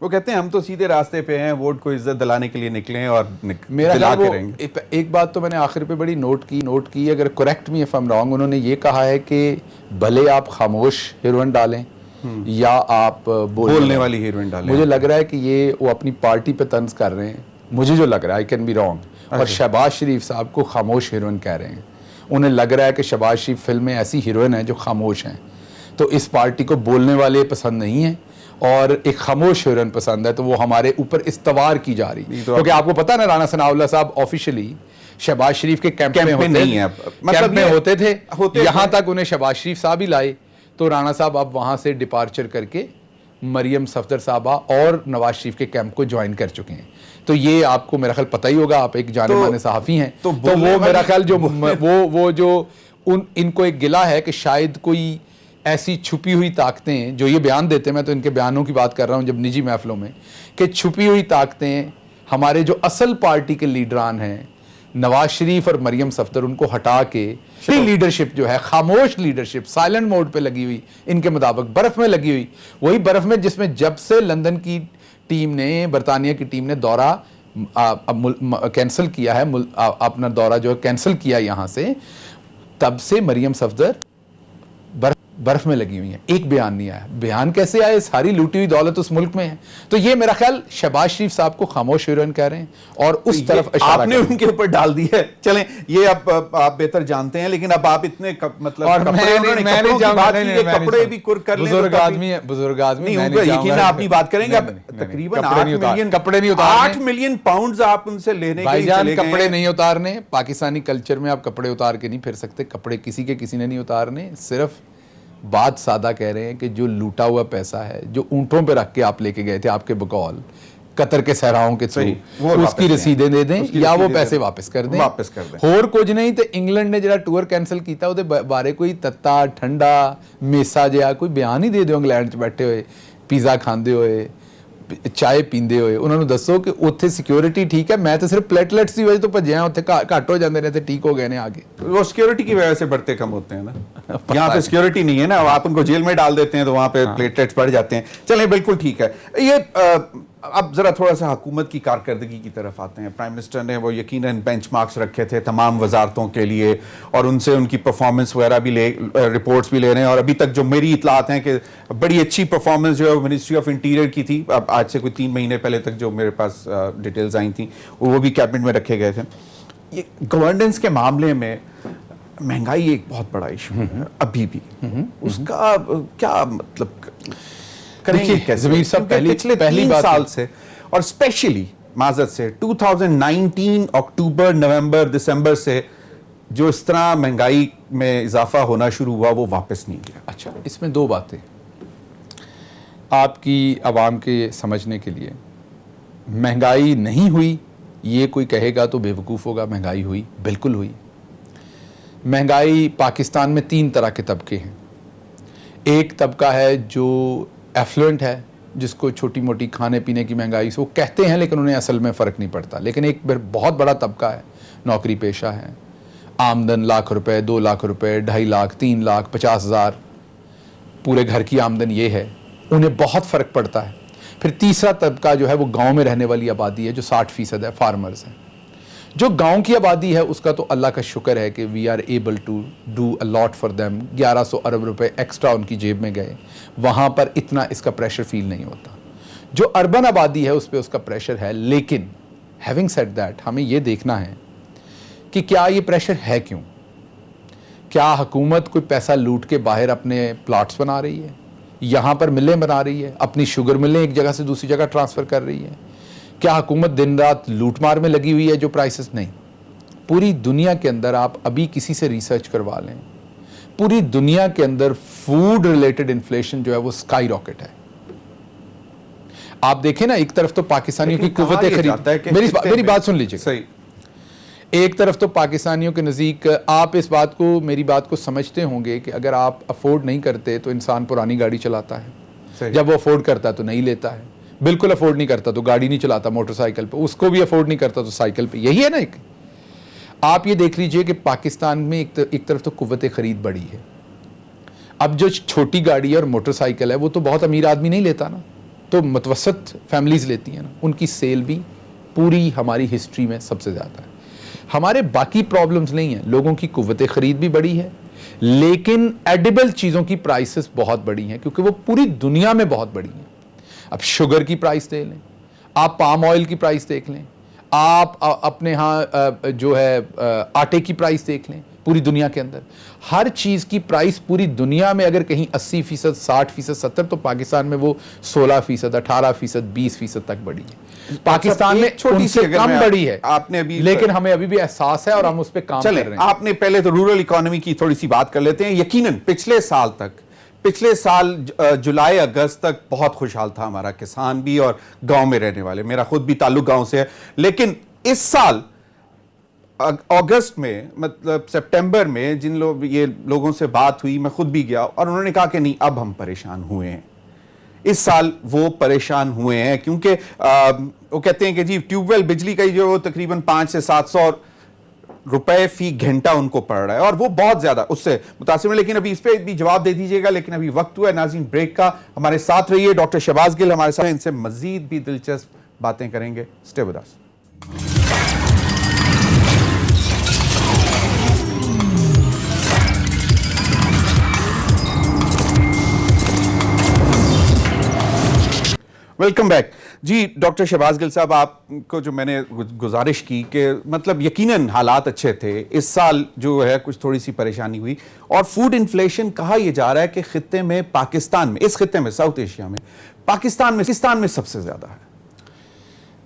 وہ کہتے ہیں ہم تو سیدھے راستے پہ ہیں, ووٹ کو عزت دلانے کے لیے نکلے ہیں اور میرا دلا خیال کے وہ رہیں گے. ایک بات تو میں نے آخر پہ بڑی نوٹ کی, اگر correct me if I'm wrong, انہوں نے یہ کہا ہے کہ بھلے آپ خاموش ہیروئن ڈالیں یا آپ بولنے والی ہیروئن ڈالیں. مجھے لگ رہا ہے کہ یہ وہ اپنی پارٹی پہ طنز کر رہے ہیں, مجھے جو لگ رہا ہے, آئی کین بی رانگ, اور شہباز شریف صاحب کو خاموش ہیروئن کہہ رہے ہیں. انہیں لگ رہا ہے کہ شہباز شریف فلم میں ایسی ہیروئن ہیں جو خاموش ہیں, تو اس پارٹی کو بولنے والے پسند نہیں ہیں اور ایک خاموش ہیروئن پسند ہے, تو وہ ہمارے اوپر استوار کی جا رہی ہے. کیونکہ آپ کو پتا نا رانا ثناء اللہ صاحب آفیشلی شہباز شریف کے کیمپ میں ہوتے تھے, یہاں تک انہیں شہباز شریف صاحب ہی لائے, تو رانا صاحب اب وہاں سے ڈپارچر کر کے مریم صفدر صاحبہ اور نواز شریف کے کیمپ کو جوائن کر چکے ہیں. تو یہ آپ کو میرا خیال پتہ ہی ہوگا, آپ ایک جانے مانے صحافی ہیں, تو وہ میرا خیال جو وہ جو ان کو ایک گلہ ہے کہ شاید کوئی ایسی چھپی ہوئی طاقتیں جو یہ بیان دیتے ہیں, میں تو ان کے بیانوں کی بات کر رہا ہوں جب نجی محفلوں میں, کہ چھپی ہوئی طاقتیں ہمارے جو اصل پارٹی کے لیڈران ہیں نواز شریف اور مریم صفدر, ان کو ہٹا کے لیڈرشپ جو ہے خاموش لیڈرشپ سائلنٹ موڈ پہ لگی ہوئی, ان کے مطابق برف میں لگی ہوئی, وہی برف میں جس میں جب سے لندن کی ٹیم نے, برطانیہ کی ٹیم نے دورہ کینسل کیا ہے, اپنا دورہ جو ہے کینسل کیا یہاں سے, تب سے مریم صفدر برف میں لگی ہوئی ہیں. ایک بیان نہیں آیا. بیان کیسے آئے؟ ساری لوٹی ہوئی دولت اس ملک میں ہے. تو یہ میرا خیال شہباز شریف صاحب کو خاموش ہیروئن کہہ رہے ہیں اور اس طرف آپ نے ان کے اوپر ڈال دی ہے. چلیں یہ اب آپ بہتر جانتے ہیں, لیکن اب آپ اتنے مطلب کپڑے بھی کر لیں, بزرگ آدمی یقینا آپ نہیں بات کریں گے. تقریباً 8 ملین پاؤنڈز آپ ان سے لینے کے لیے چلے گئے. کپڑے نہیں اتارنے, پاکستانی کلچر میں آپ کپڑے اتار کے نہیں پھر سکتے, کپڑے کسی کے کسی نے نہیں اتارنے. صرف بات سادہ کہہ رہے ہیں کہ جو لوٹا ہوا پیسہ ہے, جو اونٹوں پہ رکھ کے آپ لے کے گئے تھے آپ کے بقول قطر کے صحراؤں کے تھرو, اس کی رسیدیں دے دیں یا وہ پیسے واپس کر دیں. اور کچھ نہیں تو انگلینڈ نے جڑا ٹور کینسل کیتا وہ بارے کوئی تتا ٹھنڈا میسا جہا کوئی بیان ہی دے دو انگلینڈ 'چ بیٹھے ہوئے, پیزا کھاندے ہوئے, چائے پیندے ہوئے. انہوں نے دسو کہ اتنے سیکیورٹی ٹھیک ہے, میں تو صرف پلیٹلیٹس کی وجہ تو بھجیا, اتنے گھٹ ہو جاتے رہتے, ٹھیک ہو گئے نے آگے. وہ سیکیورٹی کی وجہ سے بڑھتے کم ہوتے ہیں نا, یہاں پہ سیکیورٹی نہیں ہے نا, آپ ان کو جیل میں ڈال دیتے ہیں تو وہاں پہ پلیٹلیٹس بڑھ جاتے ہیں. چلیں بالکل ٹھیک ہے. یہ اب ذرا تھوڑا سا حکومت کی کارکردگی کی طرف آتے ہیں. پرائم منسٹر نے وہ یقیناً بینچ مارکس رکھے تھے تمام وزارتوں کے لیے, اور ان سے ان کی پرفارمنس وغیرہ بھی رپورٹس بھی لے رہے ہیں. اور ابھی تک جو میری اطلاعات ہیں کہ بڑی اچھی پرفارمنس جو ہے وہ منسٹری آف انٹیریئر کی تھی. اب آج سے کوئی 3 مہینے پہلے تک جو میرے پاس ڈیٹیلز آئی تھیں وہ بھی کیبنٹ میں رکھے گئے تھے. یہ گورننس کے معاملے میں مہنگائی ایک بہت بڑا ایشو ہے ابھی بھی, اس کا کیا مطلب کریں گے ضمیر صاحب؟ پچھلے 3 سال سے اور اسپیشلی معذرت سے 2019 اکتوبر نومبر دسمبر سے جو اس طرح مہنگائی میں اضافہ ہونا شروع ہوا وہ واپس نہیں گیا. اچھا, اس میں 2 باتیں آپ کی عوام کے سمجھنے کے لیے. مہنگائی نہیں ہوئی یہ کوئی کہے گا تو بے وقوف ہوگا. مہنگائی ہوئی, بالکل ہوئی. مہنگائی پاکستان میں 3 طرح کے طبقے ہیں. ایک طبقہ ہے جو ایفلوئنٹ ہے, جس کو چھوٹی موٹی کھانے پینے کی مہنگائی سے وہ کہتے ہیں لیکن انہیں اصل میں فرق نہیں پڑتا. لیکن ایک بہت بڑا طبقہ ہے, نوکری پیشہ ہے, آمدن لاکھ روپے, 2 لاکھ روپے, 2.5 لاکھ, 3 لاکھ, 50,000, پورے گھر کی آمدن یہ ہے, انہیں بہت فرق پڑتا ہے. پھر تیسرا طبقہ جو ہے وہ گاؤں میں رہنے والی آبادی ہے جو 60% ہے, فارمرز ہیں. جو گاؤں کی آبادی ہے اس کا تو اللہ کا شکر ہے کہ we are able to do a lot for them. 1100 ارب روپے ایکسٹرا ان کی جیب میں گئے, وہاں پر اتنا اس کا پریشر فیل نہیں ہوتا. جو اربن آبادی ہے اس پہ اس کا پریشر ہے. لیکن ہیونگ سیڈ دیٹ, ہمیں یہ دیکھنا ہے کہ کیا یہ پریشر ہے کیوں. کیا حکومت کوئی پیسہ لوٹ کے باہر اپنے پلاٹس بنا رہی ہے, یہاں پر ملیں بنا رہی ہے, اپنی شوگر ملیں ایک جگہ سے دوسری جگہ ٹرانسفر کر رہی ہے. کیا حکومت دن رات لوٹ مار میں لگی ہوئی ہے جو پرائسز نہیں. پوری دنیا کے اندر آپ ابھی کسی سے ریسرچ کروا لیں, پوری دنیا کے اندر فوڈ ریلیٹڈ انفلیشن جو ہے وہ سکائی راکٹ ہے. آپ دیکھیں نا, ایک طرف تو پاکستانیوں کی قوت خرید, میری بات سن لیجیے, صحیح, ایک طرف تو پاکستانیوں کے نزدیک آپ اس بات کو, میری بات کو سمجھتے ہوں گے کہ اگر آپ افورڈ نہیں کرتے تو انسان پرانی گاڑی چلاتا ہے, جب وہ افورڈ کرتا ہے تو نہیں لیتا ہے, بالکل افورڈ نہیں کرتا تو گاڑی نہیں چلاتا, موٹر سائیکل پہ, اس کو بھی افورڈ نہیں کرتا تو سائیکل پہ. یہی ہے نا ایک. آپ یہ دیکھ لیجئے کہ پاکستان میں ایک طرف تو قوت خرید بڑی ہے. اب جو چھوٹی گاڑی ہے اور موٹر سائیکل ہے وہ تو بہت امیر آدمی نہیں لیتا نا, تو متوسط فیملیز لیتی ہیں نا, ان کی سیل بھی پوری ہماری ہسٹری میں سب سے زیادہ ہے. ہمارے باقی پرابلمز نہیں ہیں, لوگوں کی قوت خرید بھی بڑی ہے, لیکن ایڈیبل چیزوں کی پرائسز بہت بڑی ہیں کیونکہ وہ پوری دنیا میں بہت بڑی ہیں. اب شوگر کی پرائس دے لیں, آپ پام آئل کی پرائس دیکھ لیں, آپ اپنے ہاں جو ہے آٹے کی پرائس دیکھ لیں, پوری دنیا کے اندر ہر چیز کی پرائس پوری دنیا میں اگر کہیں 80%, 60%, 70%, تو پاکستان میں وہ 16%, 18%, 20% تک بڑی ہے. پاکستان میں ان سے کم بڑی ہے, لیکن ہمیں ابھی بھی احساس ہے اور ہم اس پہ کام کر رہے ہیں. آپ نے پہلے تو رورل اکانومی کی تھوڑی سی بات کر لیتے ہیں. یقیناً پچھلے سال جولائی اگست تک بہت خوشحال تھا ہمارا کسان بھی اور گاؤں میں رہنے والے. میرا خود بھی تعلق گاؤں سے ہے, لیکن اس سال اگست میں, مطلب سپٹمبر میں جن لوگوں سے بات ہوئی, میں خود بھی گیا, اور انہوں نے کہا کہ نہیں, اب ہم پریشان ہوئے ہیں. اس سال وہ پریشان ہوئے ہیں کیونکہ وہ کہتے ہیں کہ جی ٹیوب ویل بجلی کا جو تقریباً 500 سے 700 روپے فی گھنٹہ ان کو پڑ رہا ہے, اور وہ بہت زیادہ اس سے متاثر ہیں. لیکن ابھی اس پہ بھی جواب دے دیجیے گا, لیکن ابھی وقت ہوا ہے ناظرین بریک کا. ہمارے ساتھ رہیے, ڈاکٹر شہباز گل ہمارے ساتھ, ان سے مزید بھی دلچسپ باتیں کریں گے. Stay with us. Welcome back. جی ڈاکٹر شہباز گل صاحب, آپ کو جو میں نے گزارش کی کہ مطلب یقیناً حالات اچھے تھے, اس سال جو ہے کچھ تھوڑی سی پریشانی ہوئی, اور فوڈ انفلیشن کہا یہ جا رہا ہے کہ خطے میں, پاکستان میں, اس خطے میں, ساؤتھ ایشیا میں پاکستان میں سب سے زیادہ ہے.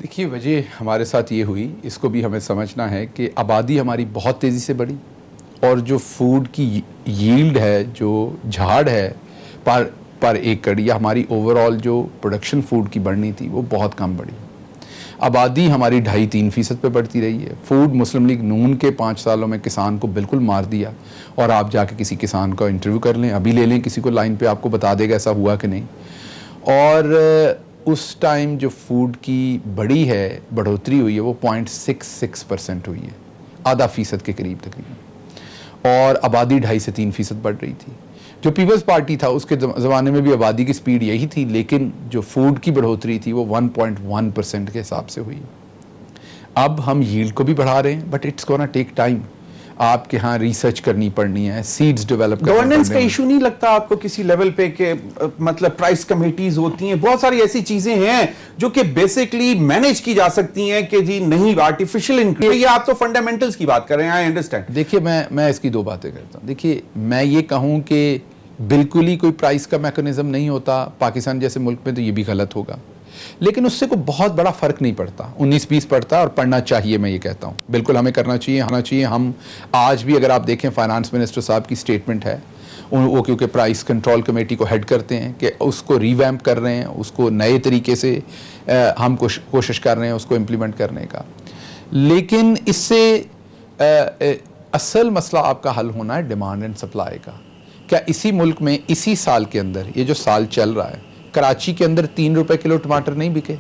دیکھیے وجہ ہمارے ساتھ یہ ہوئی, اس کو بھی ہمیں سمجھنا ہے کہ آبادی ہماری بہت تیزی سے بڑھی, اور جو فوڈ کی ییلڈ ہے, جو جھاڑ ہے پر ایکڑ, یا ہماری اوور آل جو پروڈکشن فوڈ کی بڑھنی تھی, وہ بہت کم بڑھی. آبادی ہماری 2.5-3% پہ بڑھتی رہی ہے. فوڈ مسلم لیگ نون کے 5 سالوں میں کسان کو بالکل مار دیا, اور آپ جا کے کسی کسان کا انٹرویو کر لیں, ابھی لے لیں کسی کو لائن پہ, آپ کو بتا دے گا ایسا ہوا کہ نہیں. اور اس ٹائم جو فوڈ کی بڑی ہے, بڑھوتری ہوئی ہے, وہ 0.66% ہوئی ہے, 0.5% کے قریب تقریباً, اور آبادی 2.5 سے 3% بڑھ رہی تھی. جو پیپلز پارٹی تھا اس کے زمانے میں بھی آبادی کی سپیڈ یہی تھی, لیکن جو فوڈ کی بڑھوتری تھی وہ 1.1% کے حساب سے ہوئی. اب ہم ییلڈ کو بھی بڑھا رہے ہیں, but it's gonna take time. آپ کے ہاں ریسرچ کرنی پڑنی ہے, سیڈز ڈیولپ کرنا. گورننس کا ایشو نہیں لگتا آپ کو کسی لیول پہ کہ مطلب پرائس کمیٹیز ہوتی ہیں, بہت ساری ایسی چیزیں ہیں جو کہ بیسکلی مینیج کی جا سکتی ہیں کہ جی نہیں آرٹیفیشل انکریز, یہ آپ تو فنڈامنٹلز کی بات کر رہے ہیں, آئی انڈرسٹینڈ. دیکھیے میں اس کی 2 باتیں کرتا ہوں. دیکھیے میں یہ کہوں کہ بالکل ہی کوئی پرائس کا میکانزم نہیں ہوتا پاکستان جیسے ملک میں, تو یہ بھی غلط ہوگا, لیکن اس سے کوئی بہت بڑا فرق نہیں پڑتا. 19-20 پڑتا ہے, اور پڑھنا چاہیے, میں یہ کہتا ہوں بالکل ہمیں کرنا چاہیے, ہونا چاہیے. ہم آج بھی اگر آپ دیکھیں فائنانس منسٹر صاحب کی سٹیٹمنٹ ہے, وہ کیونکہ پرائس کنٹرول کمیٹی کو ہیڈ کرتے ہیں, کہ اس کو ریویمپ کر رہے ہیں, اس کو نئے طریقے سے ہم کوشش کر رہے ہیں اس کو امپلیمنٹ کرنے کا. لیکن اس سے اصل مسئلہ آپ کا حل ہونا ہے ڈیمانڈ اینڈ سپلائی کا. کیا اسی ملک میں اسی سال کے اندر, یہ جو سال چل رہا ہے, کراچی کے اندر 3 روپے کلو ٹماٹر نہیں بکے؟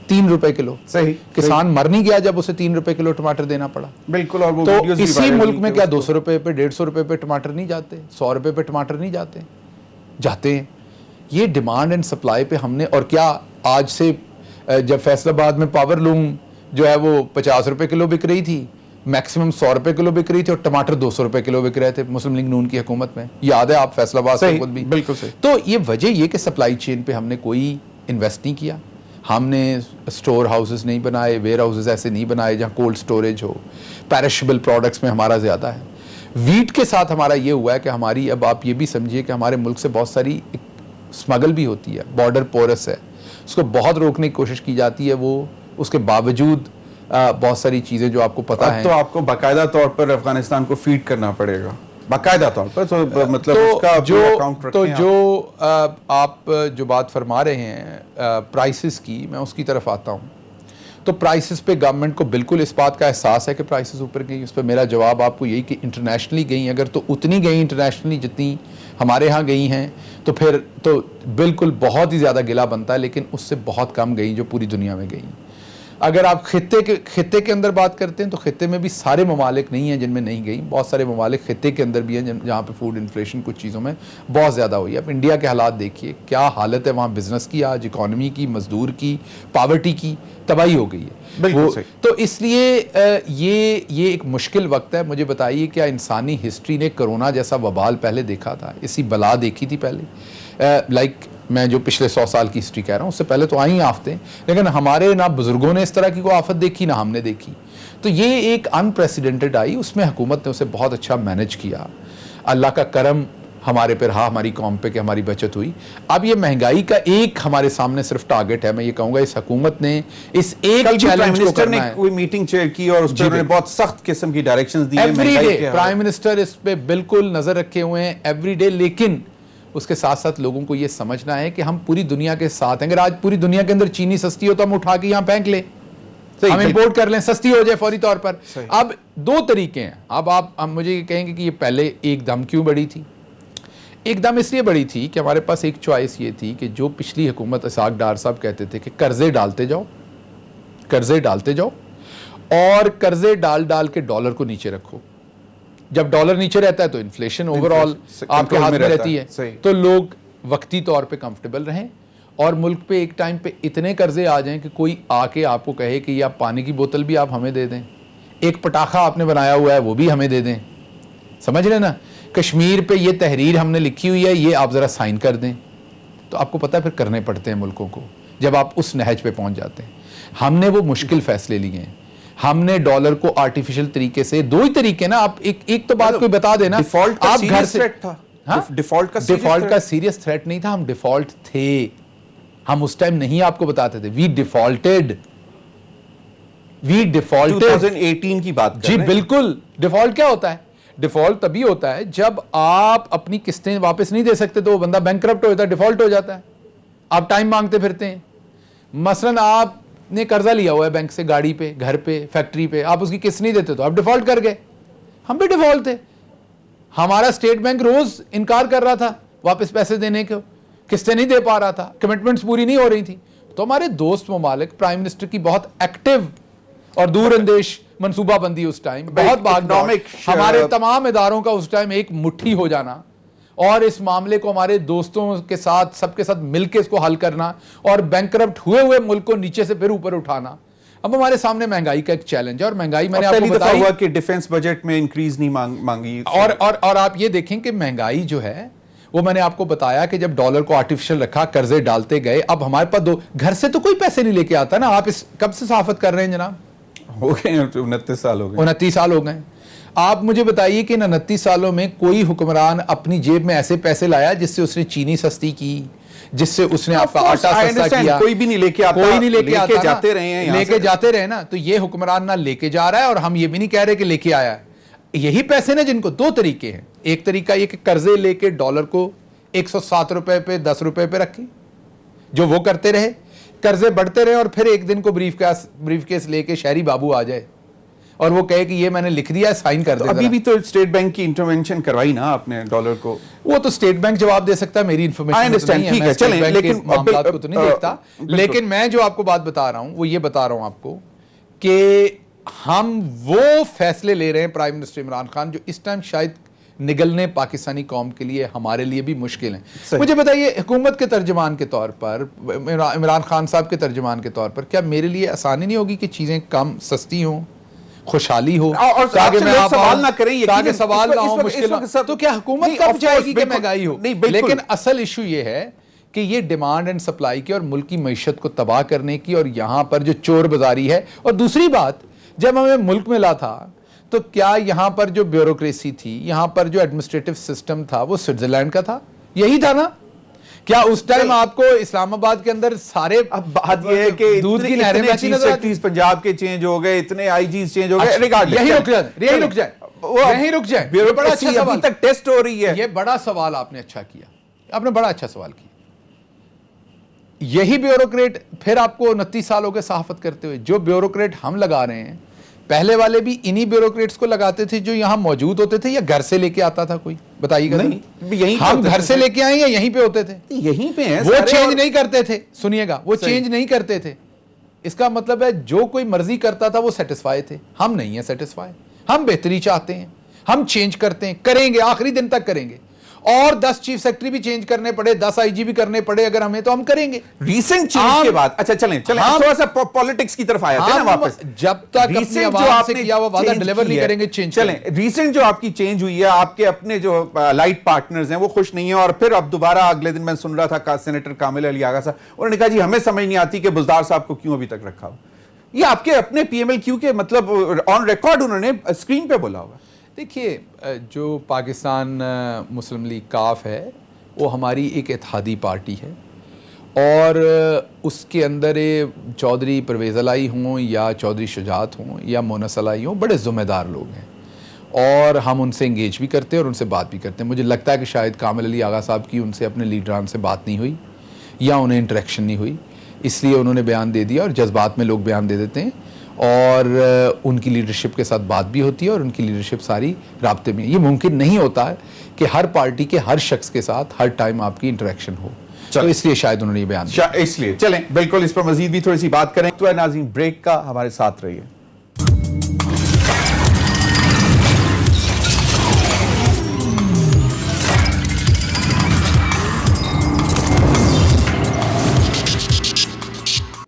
3 روپے کلو. صحیح. کسان مر نہیں گیا جب اسے 3 روپے کلو ٹماٹر دینا پڑا. بالکل. اور وہ تو اسی ملک میں کیا 200 روپے پہ, 150 روپے پہ ٹماٹر نہیں جاتے, 100 روپے پہ ٹماٹر نہیں جاتے ہیں. یہ ڈیمانڈ اینڈ سپلائی پہ ہم نے, اور کیا آج سے جب فیصل آباد میں پاور لوم جو ہے وہ 50 روپے کلو بک رہی تھی, میکسیمم 100 روپے کلو بک رہی تھی, اور ٹماٹر 200 روپے کلو بک رہے تھے مسلم لیگ نون کی حکومت میں, یاد ہے آپ فیصل آباد سے خود بھی. بالکل صحیح. تو یہ وجہ یہ کہ سپلائی چین پہ ہم نے کوئی انویسٹ نہیں کیا, ہم نے سٹور ہاؤسز نہیں بنائے, ویئر ہاؤسز ایسے نہیں بنائے جہاں کولڈ سٹوریج ہو. پیرشبل پروڈکٹس میں ہمارا زیادہ ہے. ویٹ کے ساتھ ہمارا یہ ہوا ہے کہ ہماری, اب آپ یہ بھی سمجھیے کہ ہمارے ملک سے بہت ساری اسمگل بھی ہوتی ہے, بارڈر پورس ہے, اس کو بہت روکنے کی کوشش کی جاتی ہے. وہ اس کے باوجود بہت ساری چیزیں جو آپ کو پتہ ہیں, تو آپ کو باقاعدہ طور پر افغانستان کو فیڈ کرنا پڑے گا باقاعدہ طور پر, تو مطلب اس کا اکاؤنٹ رکھیں. تو جو آپ جو بات فرما رہے ہیں پرائسز کی, میں اس کی طرف آتا ہوں. تو پرائسز پہ گورنمنٹ کو بالکل اس بات کا احساس ہے کہ پرائسز اوپر گئی. اس پہ میرا جواب آپ کو یہی کہ انٹرنیشنلی گئی, اگر تو اتنی گئی انٹرنیشنلی جتنی ہمارے ہاں گئی ہیں, تو پھر تو بالکل بہت ہی زیادہ گلا بنتا ہے, لیکن اس سے بہت کم گئی جو پوری دنیا میں گئی. اگر آپ خطے کے اندر بات کرتے ہیں تو خطے میں بھی سارے ممالک نہیں ہیں جن میں نہیں گئی, بہت سارے ممالک خطے کے اندر بھی ہیں جہاں پہ فوڈ انفلیشن کچھ چیزوں میں بہت زیادہ ہوئی ہے. اب انڈیا کے حالات دیکھیے, کیا حالت ہے وہاں بزنس کی, آج اکانومی کی, مزدور کی, پاورٹی کی تباہی ہو گئی ہے. تو اس لیے یہ ایک مشکل وقت ہے. مجھے بتائیے کیا انسانی ہسٹری نے کرونا جیسا وبال پہلے دیکھا تھا, اسی بلا دیکھی تھی پہلے؟ لائک میں جو پچھلے 100 سال کی ہسٹری کہہ رہا ہوں, اس سے پہلے تو آئی آفتیں, لیکن ہمارے نہ بزرگوں نے اس طرح کی کوئی آفت دیکھی نہ ہم نے دیکھی. تو یہ ایک انپریسیڈنٹڈ آئی, اس میں حکومت نے اسے بہت اچھا مینج کیا. اللہ کا کرم ہمارے پہ رہا, ہماری قوم پہ, کہ ہماری بچت ہوئی. اب یہ مہنگائی کا ایک ہمارے سامنے صرف ٹارگٹ ہے. میں یہ کہوں گا اس حکومت نے اس ایک چیلنج کو کرنا ہے. کوئی میٹنگ چیئر کی اور اس پہ انہوں نے بہت سخت قسم کی ڈائریکشنز دی ہیں. ایوری ڈے پرائم منسٹر اس پہ بالکل نظر رکھے ہوئے ہیں, ایوری ڈے. لیکن اس کے ساتھ ساتھ لوگوں کو یہ سمجھنا ہے کہ ہم پوری دنیا کے ساتھ ہیں. اگر آج پوری دنیا کے اندر چینی سستی ہو تو ہم اٹھا کے یہاں پھینک لیں, ہم امپورٹ کر لیں, سستی ہو جائے فوری طور پر. اب دو طریقے ہیں. اب آپ مجھے کہیں گے کہ یہ پہلے ایک دم کیوں بڑی تھی؟ ایک دم اس لیے بڑی تھی کہ ہمارے پاس ایک چوائس یہ تھی کہ جو پچھلی حکومت اسحاق ڈار صاحب کہتے تھے کہ قرضے ڈالتے جاؤ, قرضے ڈالتے جاؤ, اور قرضے ڈال کے ڈالر کو نیچے رکھو. جب ڈالر نیچے رہتا ہے تو انفلیشن اوور آل آپ کے ہاتھ میں رہتی ہے, تو لوگ وقتی طور پہ کمفرٹیبل رہیں, اور ملک پہ ایک ٹائم پہ اتنے قرضے آ جائیں کہ کوئی آ کے آپ کو کہے کہ یہ آپ پانی کی بوتل بھی آپ ہمیں دے دیں, ایک پٹاخہ آپ نے بنایا ہوا ہے وہ بھی ہمیں دے دیں. سمجھ رہے نا, کشمیر پہ یہ تحریر ہم نے لکھی ہوئی ہے, یہ آپ ذرا سائن کر دیں. تو آپ کو پتہ ہے پھر کرنے پڑتے ہیں ملکوں کو جب آپ اس نہج پہ پہنچ جاتے ہیں. ہم نے وہ مشکل فیصلے لیے ہیں. ہم نے ڈالر کو آرٹیفیشل طریقے سے, دو ہی طریقے نا, آپ ایک تو بات کوئی بتا دینا, آپ گھر سے ڈیفالٹ کا سیریس تھریٹ نہیں تھا, ہم ڈیفالٹ تھے. ہم اس ٹائم نہیں آپ کو بتاتے تھے, وی ڈیفالٹڈ 2018 کی بات کر رہے ہیں. جی بالکل. ڈیفالٹ کیا ہوتا ہے؟ ڈیفالٹ تبھی ہوتا ہے جب آپ اپنی قسطیں واپس نہیں دے سکتے تو وہ بندہ بینکرپٹ ہو جاتا ہے, ڈیفالٹ ہو جاتا ہے. آپ ٹائم مانگتے پھرتے ہیں. مثلاً آپ نے قرضہ لیا ہوا ہے بینک سے, گاڑی پہ, گھر پہ, فیکٹری پہ, آپ اس کی قسط نہیں دیتے تو آپ ڈیفالٹ کر گئے. ہم بھی ڈیفالٹ تھے. ہمارا اسٹیٹ بینک روز انکار کر رہا تھا واپس پیسے دینے کو, قسطیں نہیں دے پا رہا تھا, کمٹمنٹس پوری نہیں ہو رہی تھی. تو ہمارے دوست ممالک پرائم منسٹر کی بہت ایکٹیو اور دور اندیش منصوبہ بندی اس ٹائم, بہت بھاگ دوڑ, ہمارے تمام اداروں کا اس ٹائم ایک مٹھی ہو جانا, اور اس معاملے کو ہمارے دوستوں کے ساتھ سب کے ساتھ مل کے اس کو حل کرنا, اور بینکرپٹ ہوئے ملک کو نیچے سے پھر اوپر اٹھانا. اب ہمارے سامنے مہنگائی کا ایک چیلنج ہے, اور مہنگائی میں نے آپ کو بتائی ہوا کہ ڈیفنس بجٹ میں انکریز نہیں مانگی. اور آپ یہ دیکھیں کہ مہنگائی جو ہے وہ میں نے آپ کو بتایا کہ جب ڈالر کو آرٹیفیشل رکھا, قرضے ڈالتے گئے. اب ہمارے پاس گھر سے تو کوئی پیسے نہیں لے کے آتا نا. آپ کب سے صحافت کر رہے ہیں جناب؟ ہو گئے 29 سال ہو گئے. 29 سال ہو گئے. آپ مجھے بتائیے کہ ان 29 سالوں میں کوئی حکمران اپنی جیب میں ایسے پیسے لایا جس سے اس نے چینی سستی کی, جس سے اس نے آپ کا آٹا سستا کیا؟ کوئی بھی نہیں لے کے آتا, کوئی نہیں لے کے آتا, جاتے رہے ہیں, لے کے جاتے رہے نا. تو یہ حکمران نہ لے کے جا رہا ہے, اور ہم یہ بھی نہیں کہہ رہے کہ لے کے آیا ہے. یہی پیسے نا جن کو دو طریقے ہیں. ایک طریقہ یہ کہ قرضے لے کے ڈالر کو 107 روپے پہ 10 روپے پہ رکھیں, جو وہ کرتے رہے, قرضے بڑھتے رہے, اور پھر ایک دن کو بریف کیس لے کے شہری بابو آ جائے اور وہ کہے کہ یہ میں نے لکھ دیا, سائن کر دے. ابھی بھی تو اسٹیٹ بینک کی انٹرونشن کروائی نا آپ نے ڈالر کو. وہ تو اسٹیٹ بینک جواب دے سکتا ہے, میری انفارمیشن نہیں ہے, میں اسٹیٹ بینک کے معاملات کو تو نہیں دیکھتا. لیکن میں جو آپ کو بات بتا رہا ہوں وہ یہ بتا رہا ہوں آپ کو کہ ہم وہ فیصلے لے رہے ہیں پرائم منسٹر عمران خان جو اس ٹائم شاید نگلنے پاکستانی قوم کے لیے, ہمارے لیے بھی مشکل ہیں. مجھے بتائیے حکومت کے ترجمان کے طور پر, عمران خان صاحب کے ترجمان کے طور پر, کیا میرے لیے آسانی نہیں ہوگی کہ چیزیں کم سستی ہوں, خوشحالی ہو, تاکہ میں سوال نہ کریں, تاکہ سوال نہ ہو, مشکل نہ, تو کیا حکومت کب چاہے گی کہ مہنگائی ہو؟ لیکن اصل ایشو یہ ہے کہ یہ ڈیمانڈ اینڈ سپلائی کی اور ملک کی معیشت کو تباہ کرنے کی, اور یہاں پر جو چور بازاری ہے. اور دوسری بات, جب ہمیں ملک ملا تھا تو کیا یہاں پر جو بیوروکریسی تھی, یہاں پر جو ایڈمنسٹریٹو سسٹم تھا وہ سوئٹزرلینڈ کا تھا؟ یہی تھا نا. کیا اس ٹائم آپ کو اسلام آباد کے اندر سارے بات یہ ہے کہ دودھ کی نہریں بہتی نظر آتی؟ پنجاب کے چینج ہو گئے, اتنے آئی جیز چینج ہو گئے, یہی رک جائے. بڑا اچھا سوال تک ٹیسٹ ہو رہی ہے. یہ بڑا سوال آپ نے اچھا کیا, آپ نے بڑا اچھا سوال کیا. یہی بیوروکریٹ پھر آپ کو 29 سال ہو گئے صحافت کرتے ہوئے. جو بیوروکریٹ ہم لگا رہے ہیں, پہلے والے بھی انہی بیوروکریٹس کو لگاتے تھے جو یہاں موجود ہوتے تھے, یا گھر سے لے کے آتا تھا کوئی؟ بتائیے گا. ہم گھر سے لے کے آئے یا یہیں پہ ہوتے تھے؟ یہیں پہ ہیں. وہ چینج نہیں کرتے تھے, سنیے گا, وہ چینج نہیں کرتے تھے. اس کا مطلب ہے جو کوئی مرضی کرتا تھا وہ سیٹسفائی تھے. ہم نہیں ہیں سیٹسفائی, ہم بہتری چاہتے ہیں, ہم چینج کرتے ہیں, کریں گے, آخری دن تک کریں گے, اور 10 چیف سیکرٹری بھی چینج کرنے پڑے, 10 آئی جی بھی کرنے پڑے اگر ہمیں, تو ہم کریں گے. ریسنٹ چینج کے بعد اچھا چلیں تھوڑا سا پالیٹکس کی طرف آیا تھا نا واپس. جب تک اپنی عوام سے کیا ہوا وعدہ ڈیلیور نہیں کریں گے, چینج چلیں. ریسنٹ جو آپ کی چینج ہوئی ہے, آپ کے اپنے جو لائٹ پارٹنرز ہیں وہ خوش نہیں ہیں, اور پھر اب دوبارہ اگلے دن میں سن رہا تھا سینیٹر کامل علی آغا صاحب, انہوں نے کہا جی ہمیں سمجھ نہیں آتی کہ بزدار صاحب کو کیوں ابھی تک رکھا ہو. یہ آپ کے اپنے پی ایم ایل کیو کے مطلب آن ریکارڈ انہوں نے اسکرین پہ بولا ہوا. دیکھیے جو پاکستان مسلم لیگ کاف ہے وہ ہماری ایک اتحادی پارٹی ہے, اور اس کے اندر چودھری پرویز الہی ہوں یا چودھری شجاعت ہوں یا مونس الہی ہوں, بڑے ذمہ دار لوگ ہیں, اور ہم ان سے انگیج بھی کرتے ہیں اور ان سے بات بھی کرتے ہیں. مجھے لگتا ہے کہ شاید کامل علی آغا صاحب کی ان سے اپنے لیڈران سے بات نہیں ہوئی یا انہیں انٹریکشن نہیں ہوئی, اس لیے انہوں نے بیان دے دیا, اور جذبات میں لوگ بیان دے دیتے ہیں, اور ان کی لیڈرشپ کے ساتھ بات بھی ہوتی ہے, اور ان کی لیڈرشپ ساری رابطے میں. یہ ممکن نہیں ہوتا ہے کہ ہر پارٹی کے ہر شخص کے ساتھ ہر ٹائم آپ کی انٹریکشن ہو, تو اس لیے شاید انہوں نے یہ بیان دیا. اس لیے چلیں بالکل اس پر مزید بھی تھوڑی سی بات کریں. تو ناظرین بریک کا ہمارے ساتھ رہیے.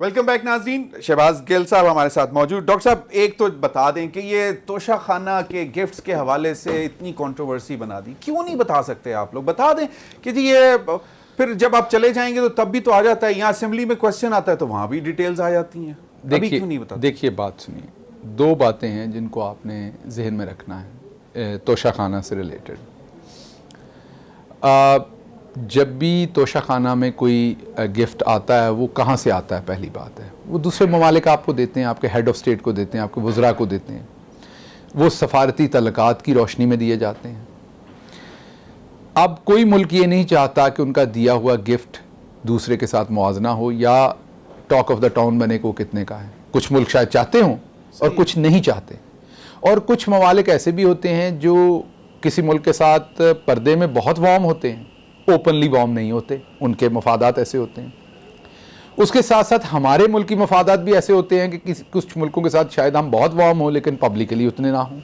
ویلکم بیک ناظرین. شہباز گل صاحب ہمارے ساتھ موجود. ڈاکٹر صاحب ایک تو بتا دیں کہ یہ توشہ خانہ کے گفٹس کے حوالے سے اتنی کنٹروورسی بنا دی, کیوں نہیں بتا سکتے آپ لوگ؟ بتا دیں کہ جی یہ پھر جب آپ چلے جائیں گے تو تب بھی تو آ جاتا ہے, یہاں اسمبلی میں کوسچن آتا ہے تو وہاں بھی ڈیٹیلز آ جاتی ہیں. ابھی کیوں نہیں بتا؟ دیکھیے بات سنیے, دو باتیں ہیں جن کو آپ نے ذہن میں رکھنا ہے توشہ خانہ سے ریلیٹڈ. جب بھی توشہ خانہ میں کوئی گفٹ آتا ہے وہ کہاں سے آتا ہے؟ پہلی بات ہے وہ دوسرے ممالک آپ کو دیتے ہیں, آپ کے ہیڈ آف اسٹیٹ کو دیتے ہیں, آپ کے وزراء کو دیتے ہیں, وہ سفارتی تعلقات کی روشنی میں دیے جاتے ہیں. اب کوئی ملک یہ نہیں چاہتا کہ ان کا دیا ہوا گفٹ دوسرے کے ساتھ موازنہ ہو یا ٹاک آف دا ٹاؤن بنے کہ وہ کتنے کا ہے. کچھ ملک شاید چاہتے ہوں اور کچھ نہیں چاہتے, اور کچھ ممالک ایسے بھی ہوتے ہیں جو کسی ملک کے ساتھ پردے میں بہت وارم ہوتے ہیں, اوپنلی وارم نہیں ہوتے, ان کے مفادات ایسے ہوتے ہیں. اس کے ساتھ ساتھ ہمارے ملک کی مفادات بھی ایسے ہوتے ہیں کہ کچھ ملکوں کے ساتھ شاید ہم بہت وارم ہوں لیکن پبلکلی اتنے نہ ہوں.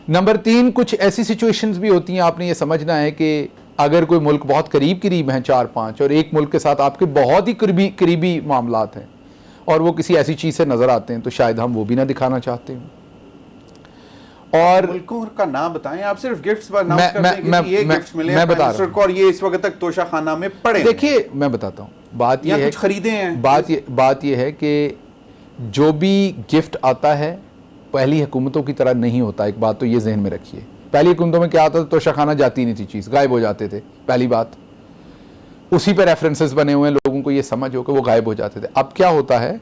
نمبر 3, کچھ ایسی سچویشنز بھی ہوتی ہیں, آپ نے یہ سمجھنا ہے کہ اگر کوئی ملک بہت قریب ہیں 4-5, اور ایک ملک کے ساتھ آپ کے بہت ہی قریبی معاملات ہیں اور وہ کسی ایسی چیز سے نظر آتے ہیں تو شاید ہم وہ بھی نہ دکھانا چاہتے ہیں. اور ملکوں کا نام بتائیں, آپ صرف گفٹس پر نام کر دیں کہ یہ گفٹس ملے ہیں پرائم منسٹر کو اور یہ اس وقت تک توشہ خانہ میں پڑے. دیکھیے میں بتاتا ہوں, بات یہ ہے کچھ خریدے ہیں, بات یہ ہے کہ جو بھی گفٹ آتا ہے پہلی حکومتوں کی طرح نہیں ہوتا. ایک بات تو یہ ذہن میں رکھیے, پہلی حکومتوں میں کیا آتا تھا, توشہ خانہ جاتی نہیں تھی, چیز غائب ہو جاتے تھے. پہلی بات, اسی پہ ریفرنسز بنے ہوئے ہیں, لوگوں کو یہ سمجھ ہو کہ وہ غائب ہو جاتے تھے. اب کیا ہوتا ہے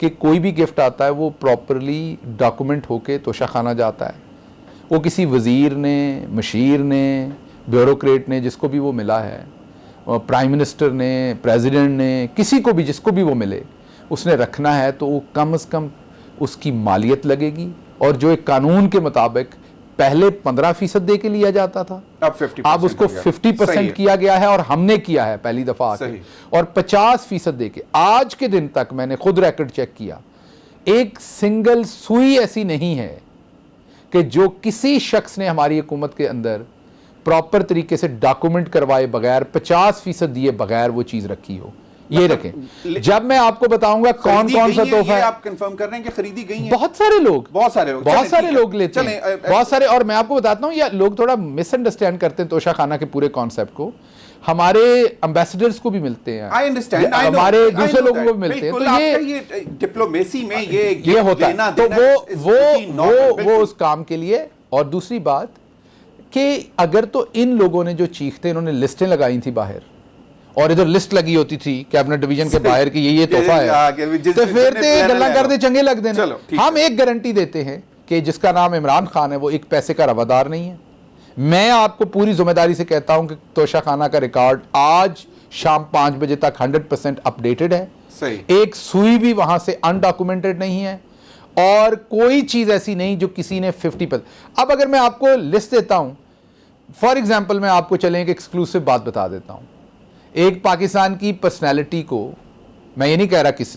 کہ کوئی بھی گفٹ آتا ہے وہ پراپرلی ڈاکومنٹ ہو کے توشہ خانہ جاتا ہے. وہ کسی وزیر نے, مشیر نے, بیوروکریٹ نے, جس کو بھی وہ ملا ہے, پرائم منسٹر نے, پریزیڈنٹ نے, کسی کو بھی جس کو بھی وہ ملے, اس نے رکھنا ہے تو وہ کم از کم اس کی مالیت لگے گی. اور جو ایک قانون کے مطابق پہلے 15% دے کے لیا جاتا تھا, اب اس کو 50% کیا گیا ہے, اور ہم نے کیا ہے پہلی دفعہ آ کے, اور 50% دے کے. آج کے دن تک میں نے خود ریکارڈ چیک کیا, ایک سنگل سوئی ایسی نہیں ہے کہ جو کسی شخص نے ہماری حکومت کے اندر پراپر طریقے سے ڈاکومنٹ کروائے بغیر 50% دیے بغیر وہ چیز رکھی ہو. یہ رکھیں, جب میں آپ کو بتاؤں گا کون سا تحفہ ہے. آپ کنفرم کر رہے ہیں کہ خریدی گئی ہیں؟ بہت سارے لوگ لیتے ہیں, بہت سارے. اور میں آپ کو بتاتا ہوں, یہ لوگ تھوڑا مس انڈرسٹینڈ کرتے ہیں توشہ خانہ کے پورے کانسیپٹ کو. ہمارے امبیسڈرز کو بھی ملتے ہیں, ہمارے دوسرے لوگوں کو بھی ملتے ہیں, تو یہ ڈپلومیسی میں یہ ہوتا ہے. تو وہ اس کام کے لیے. اور دوسری بات کہ اگر تو ان لوگوں نے جو چیختے, انہوں نے لسٹیں لگائی تھی باہر, اور ادھر لسٹ لگی ہوتی تھی کیبنٹ ڈویژن کے باہر کہ یہ تحفہ ہے, تو پھر گلا کر دے چنگے لگ دینا. ہم ایک گارنٹی دیتے ہیں کہ جس کا نام عمران خان ہے وہ ایک پیسے کا روادار نہیں ہے. میں آپ کو پوری ذمہ داری سے کہتا ہوں کہ توشہ خانہ کا ریکارڈ آج شام 5 بجے تک 100% اپڈیٹڈ ہے. ایک سوئی بھی وہاں سے انڈاکومنٹڈ نہیں ہے, اور کوئی چیز ایسی نہیں جو کسی نے 50%. اب اگر میں آپ کو لسٹ دیتا ہوں, فار ایگزامپل میں آپ کو چلیں ایک ایکسکلوسیو بات بتا دیتا ہوں. ایک پاکستان کی پرسنالٹی کو, میں یہ نہیں کہہ رہا کس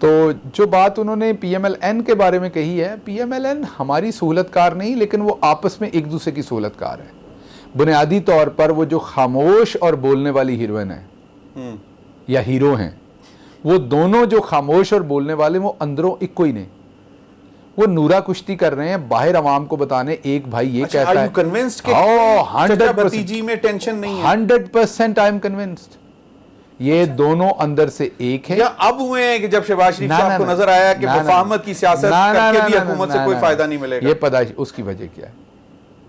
تو جو بات انہوں نے پی ایم ایل این کے بارے میں کہی ہے, پی ایم ایل این ہماری سہولت کار نہیں, لیکن وہ آپس میں ایک دوسرے کی سہولت کار ہے. بنیادی طور پر وہ جو خاموش اور بولنے والی ہیروئن ہے یا ہیرو ہیں, وہ دونوں جو خاموش اور بولنے والے وہ اندروں ایک کوئی نہیں. وہ نورا کشتی کر رہے ہیں باہر عوام کو بتانے, ایک بھائی یہ کہتا ہے 100% میں ٹینشن نہیں ہے. 100% آئی ایم کنونسڈ یہ دونوں اندر سے ایک ہے. یا اب ہوئے ہیں کہ جب شہباز شریف صاحب کو نظر آیا کہ مفاہمت کی سیاست کر کے بھی حکومت سے کوئی فائدہ نہیں ملے گا. یہ پتہ اس کی وجہ کیا ہے,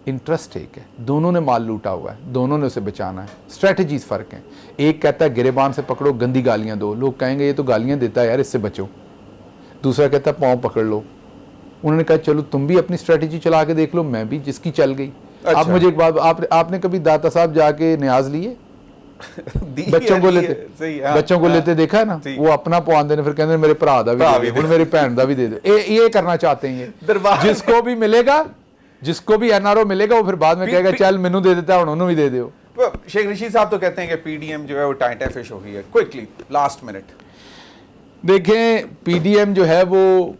انٹرسٹ ایک ہے, دونوں نے مال لوٹا ہوا ہے, دونوں نے اسے بچانا ہے. اسٹریٹجیز فرق ہیں. ایک کہتا ہے گریبان سے پکڑو گندی گالیاں دو, لوگ کہیں گے یہ تو گالیاں دیتا ہے یار اس سے بچو. دوسرا کہتا ہے پاؤں پکڑ لو. انہوں نے کہا چلو تم بھی اپنی اسٹریٹجی چلا کے دیکھ لو, میں بھی, جس کی چل گئی. اب مجھے ایک بات, آپ نے کبھی داتا صاحب جا کے نیاز لیے بچوں کو لیتے دیکھا ہے نا, وہ اپنا پوان دینے پھر کہتے ہیں میرے پرا دا بھی دے دو, میری بہن دا بھی دے دو. یہ کرنا چاہتے ہیں یہ, جس کو بھی ملے گا, جس کو بھی این آر او ملے گا وہ پھر بعد میں کہے گا چل مینوں دے دیتا ہے, انہوں بھی دے دیو. شیخ رشید صاحب تو کہتے ہیں کہ پی ڈی ایم جو ہے وہ ٹائٹ فش ہو گئی ہے. کوئکلی لاسٹ منٹ دیکھیں, پی ڈی ایم جو ہے وہ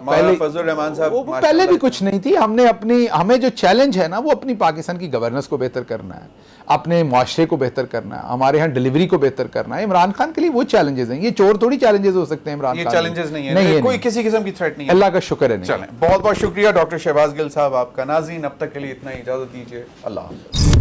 پہلے بھی کچھ نہیں تھی. ہمیں جو چیلنج ہے نا وہ اپنی پاکستان کی گورننس کو بہتر کرنا ہے, اپنے معاشرے کو بہتر کرنا ہے, ہمارے ہاں ڈیلیوری کو بہتر کرنا ہے. عمران خان کے لیے وہ چیلنجز ہیں, یہ چور تھوڑی چیلنجز ہو سکتے ہیں. عمران خان یہ چیلنجز نہیں ہے, کوئی کسی قسم کی تھریٹ نہیں ہے. اللہ کا شکر ہے. چلیں, بہت بہت شکریہ ڈاکٹر شہباز گل صاحب آپ کا. ناظرین اب تک کے لیے اتنا ہی, اجازت دیجیے. اللہ حافظ.